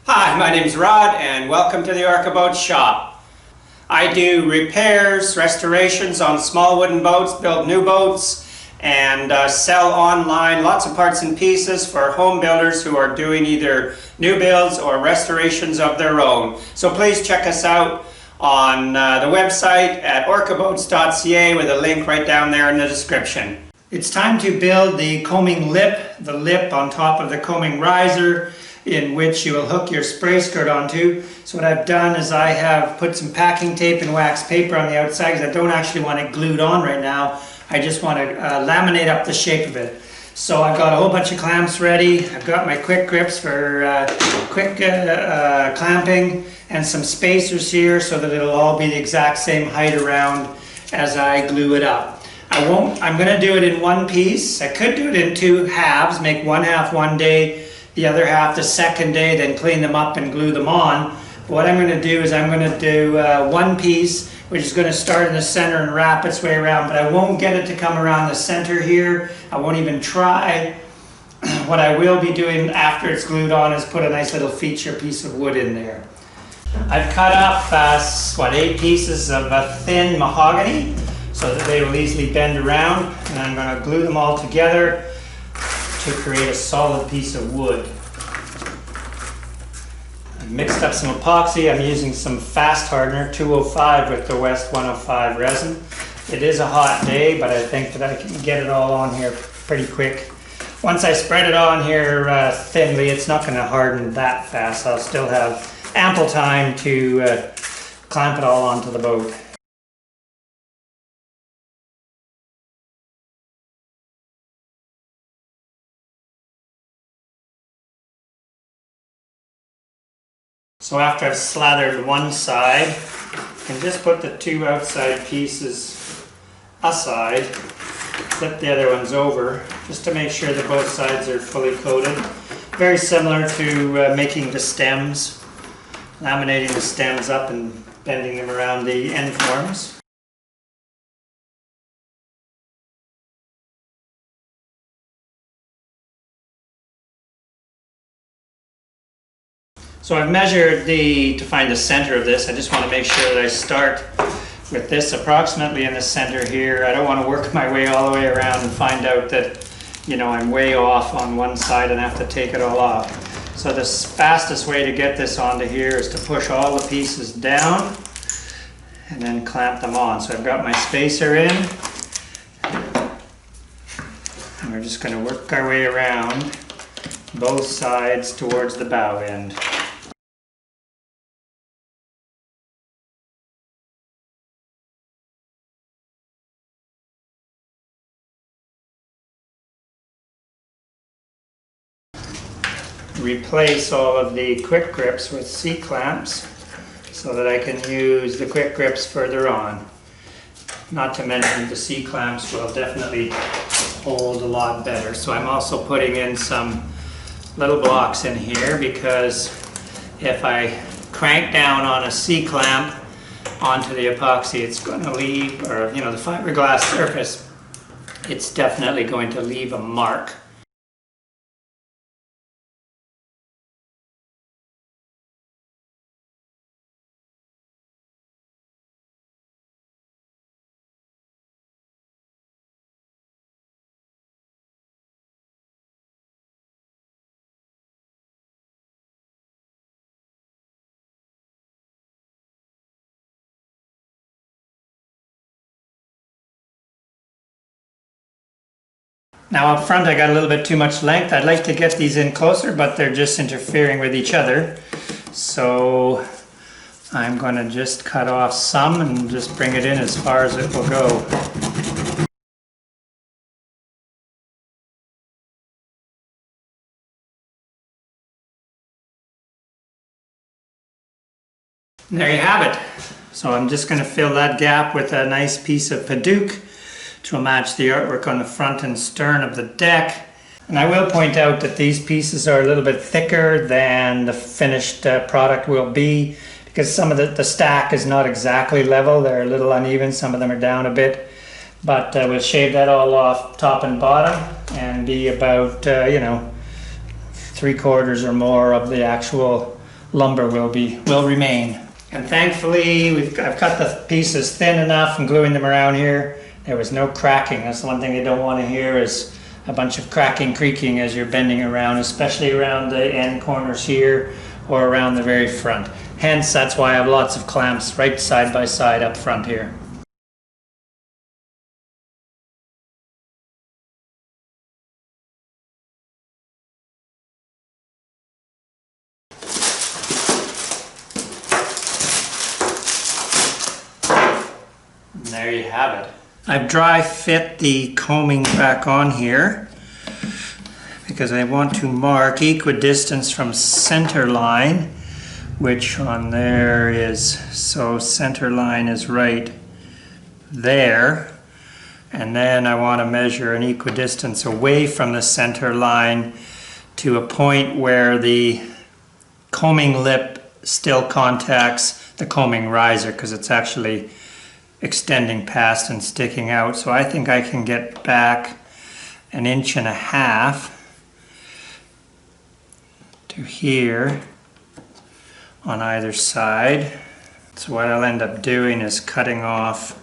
Hi, my name's Rod and welcome to the Orca Boat Shop. I do repairs, restorations on small wooden boats, build new boats, and sell online lots of parts and pieces for home builders who are doing either new builds or restorations of their own. So please check us out on the website at orcaboats.ca with a link right down there in the description. It's time to build the coaming lip, the lip on top of the coaming riser, in which you will hook your spray skirt onto. So what I've done is I have put some packing tape and wax paper on the outside because I don't actually want it glued on right now. I just want to laminate up the shape of it. So I've got a whole bunch of clamps ready. I've got my quick grips for quick clamping and some spacers here so that it'll all be the exact same height around as I glue it up. I'm going to do it in one piece. I could do it in two halves, make one half one day, the other half the second day, then clean them up and glue them on. But what I'm going to do is I'm going to do one piece, which is going to start in the center and wrap its way around, but I won't get it to come around the center here. I won't even try. What I will be doing after it's glued on is put a nice little feature piece of wood in there. I've cut up 8 pieces of thin mahogany so that they will easily bend around, and I'm going to glue them all together to create a solid piece of wood. I've mixed up some epoxy. I'm using some fast hardener 205 with the West 105 resin. It is a hot day, but I think that I can get it all on here pretty quick. Once I spread it on here thinly, it's not going to harden that fast. I'll still have ample time to clamp it all onto the boat. So after I've slathered one side, I can just put the two outside pieces aside, flip the other ones over, just to make sure that both sides are fully coated. Very similar to making the stems, laminating the stems up and bending them around the end forms. So I've measured to find the center of this. I just want to make sure that I start with this approximately in the center here. I don't want to work my way all the way around and find out that, I'm way off on one side and have to take it all off. So the fastest way to get this onto here is to push all the pieces down and then clamp them on. So I've got my spacer in, and we're just going to work our way around both sides towards the bow end. Replace all of the quick grips with C-clamps so that I can use the quick grips further on. Not to mention the C-clamps will definitely hold a lot better. So I'm also putting in some little blocks in here because if I crank down on a C-clamp onto the epoxy, it's going to leave, or the fiberglass surface, it's definitely going to leave a mark. Now up front I got a little bit too much length. I'd like to get these in closer, but they're just interfering with each other. So I'm going to just cut off some and just bring it in as far as it will go. And there you have it. So I'm just going to fill that gap with a nice piece of Paduke to match the artwork on the front and stern of the deck. And I will point out that these pieces are a little bit thicker than the finished product will be, because some of the stack is not exactly level. They're a little uneven, some of them are down a bit. But we'll shave that all off top and bottom and be about, 3/4 or more of the actual lumber will remain. And thankfully, I've cut the pieces thin enough and gluing them around here. There was no cracking. That's the one thing they don't want to hear, is a bunch of cracking, creaking as you're bending around, especially around the end corners here or around the very front. Hence, that's why I have lots of clamps right side by side up front here. And there you have it. I've dry fit the coaming back on here because I want to mark equidistance from center line, which on there is, so center line is right there, and then I want to measure an equidistance away from the center line to a point where the coaming lip still contacts the coaming riser, because it's actually extending past and sticking out. So I think I can get back 1.5 inches to here on either side. So what I'll end up doing is cutting off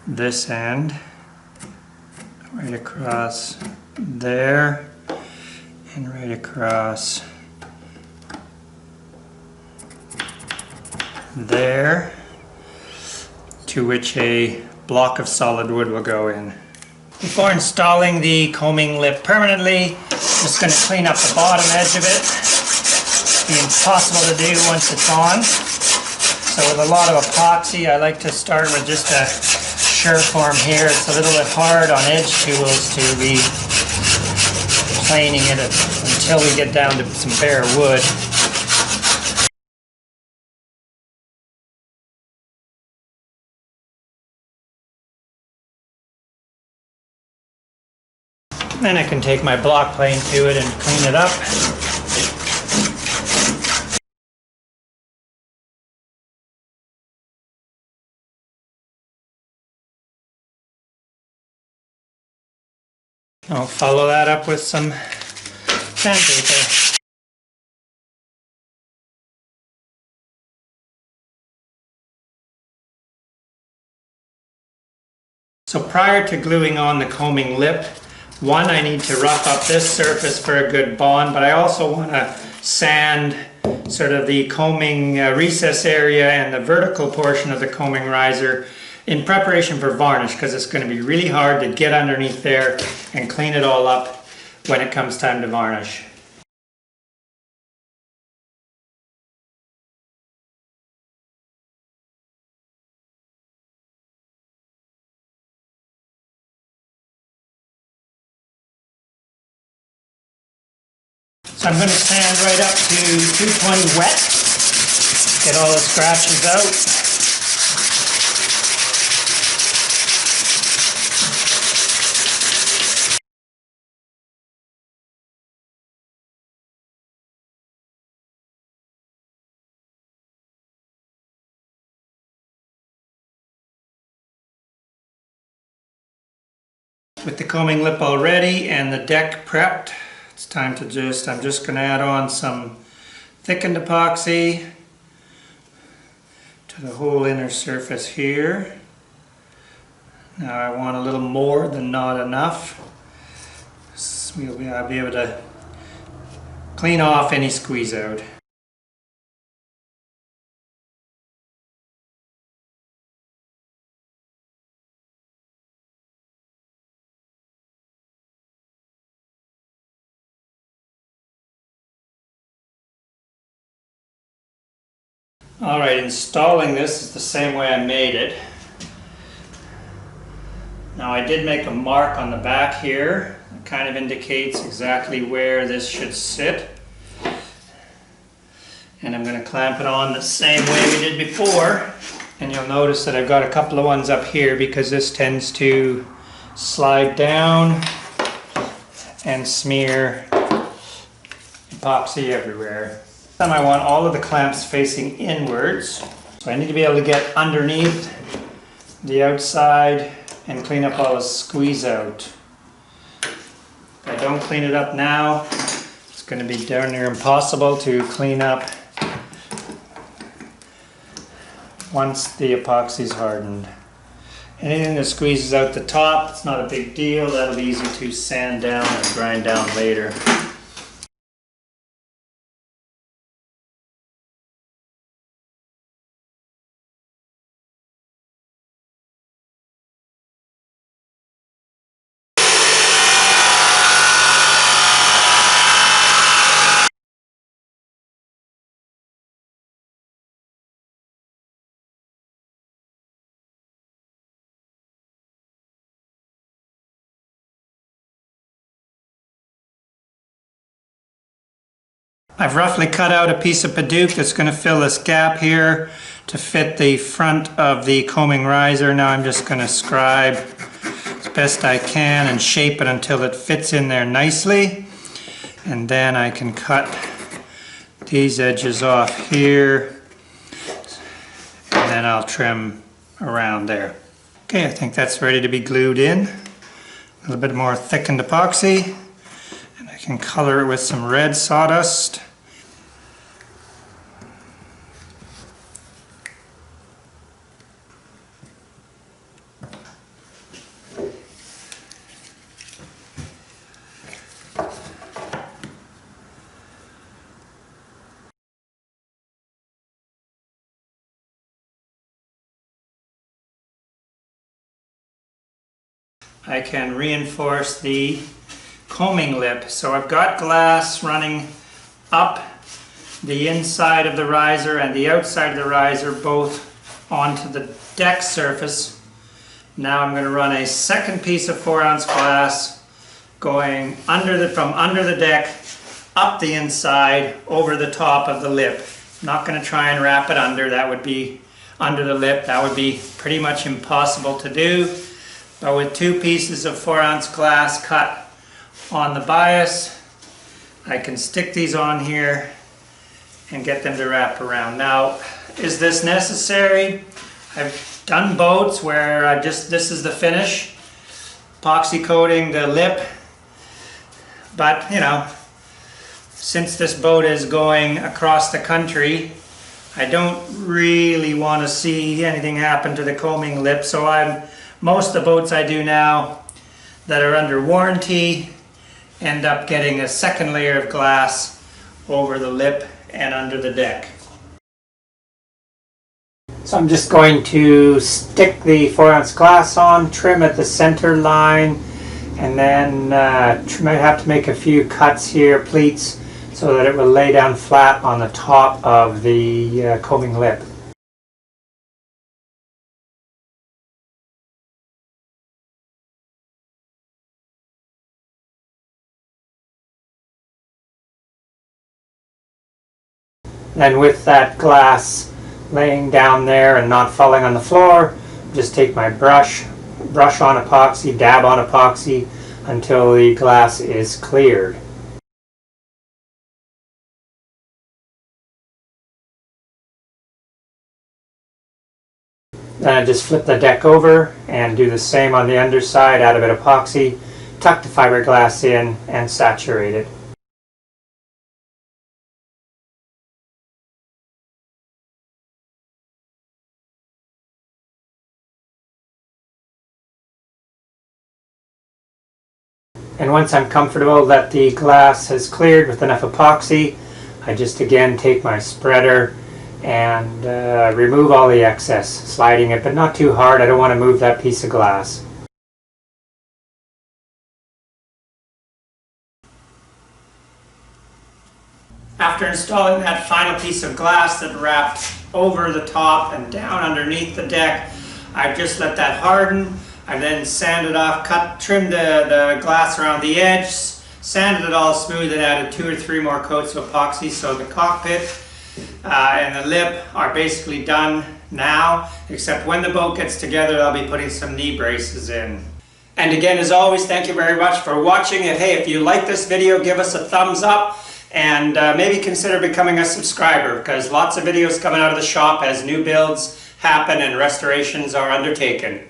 this end right across there and right across there, to which a block of solid wood will go in. Before installing the coaming lip permanently, I'm just going to clean up the bottom edge of it. It'll be impossible to do once it's on. So with a lot of epoxy, I like to start with just a Sureform here. It's a little bit hard on edge tools to be planing it until we get down to some bare wood. Then I can take my block plane to it and clean it up. I'll follow that up with some sandpaper. So prior to gluing on the coaming lip, one, I need to rough up this surface for a good bond, but I also want to sand sort of the coaming recess area and the vertical portion of the coaming riser in preparation for varnish, because it's going to be really hard to get underneath there and clean it all up when it comes time to varnish. So I'm going to sand right up to 220 wet, get all the scratches out. With the coaming lip all ready and the deck prepped, it's time to I'm just going to add on some thickened epoxy to the whole inner surface here. Now I want a little more than not enough. So I'll be able to clean off any squeeze out. Alright, installing this is the same way I made it. Now I did make a mark on the back here. It kind of indicates exactly where this should sit. And I'm going to clamp it on the same way we did before. And you'll notice that I've got a couple of ones up here because this tends to slide down and smear epoxy everywhere. This time I want all of the clamps facing inwards. So I need to be able to get underneath the outside and clean up all the squeeze out. If I don't clean it up now, it's going to be darn near impossible to clean up once the epoxy's hardened. Anything that squeezes out the top, it's not a big deal. That'll be easy to sand down and grind down later. I've roughly cut out a piece of Paduke that's going to fill this gap here to fit the front of the coaming riser. Now I'm just going to scribe as best I can and shape it until it fits in there nicely. And then I can cut these edges off here. And then I'll trim around there. Okay, I think that's ready to be glued in. A little bit more thickened epoxy. And I can color it with some red sawdust. I can reinforce the coaming lip. So I've got glass running up the inside of the riser and the outside of the riser, both onto the deck surface. Now I'm going to run a second piece of 4-ounce glass going from under the deck up the inside over the top of the lip. I'm not going to try and wrap it under. That would be under the lip. That would be pretty much impossible to do. But with 2 pieces of 4-ounce glass cut on the bias, I can stick these on here and get them to wrap around. Now, is this necessary? I've done boats where this is the finish, epoxy coating the lip. But, you know, since this boat is going across the country, I don't really want to see anything happen to the coaming lip, so most of the boats I do now that are under warranty end up getting a second layer of glass over the lip and under the deck. So I'm just going to stick the 4-ounce glass on, trim at the center line, and then might have to make a few cuts here, pleats, so that it will lay down flat on the top of the coaming lip. And with that glass laying down there and not falling on the floor, just take my brush on epoxy, dab on epoxy until the glass is cleared. Then I just flip the deck over and do the same on the underside, add a bit of epoxy, tuck the fiberglass in and saturate it. And once I'm comfortable that the glass has cleared with enough epoxy, I just again take my spreader and remove all the excess, sliding it, but not too hard. I don't want to move that piece of glass. After installing that final piece of glass that wrapped over the top and down underneath the deck, I've just let that harden. I then sanded off, trimmed the glass around the edge, sanded it all smooth, and added 2 or 3 more coats of epoxy. So the cockpit and the lip are basically done now, except when the boat gets together, I'll be putting some knee braces in. And again, as always, thank you very much for watching. And hey, if you like this video, give us a thumbs up and maybe consider becoming a subscriber, because lots of videos coming out of the shop as new builds happen and restorations are undertaken.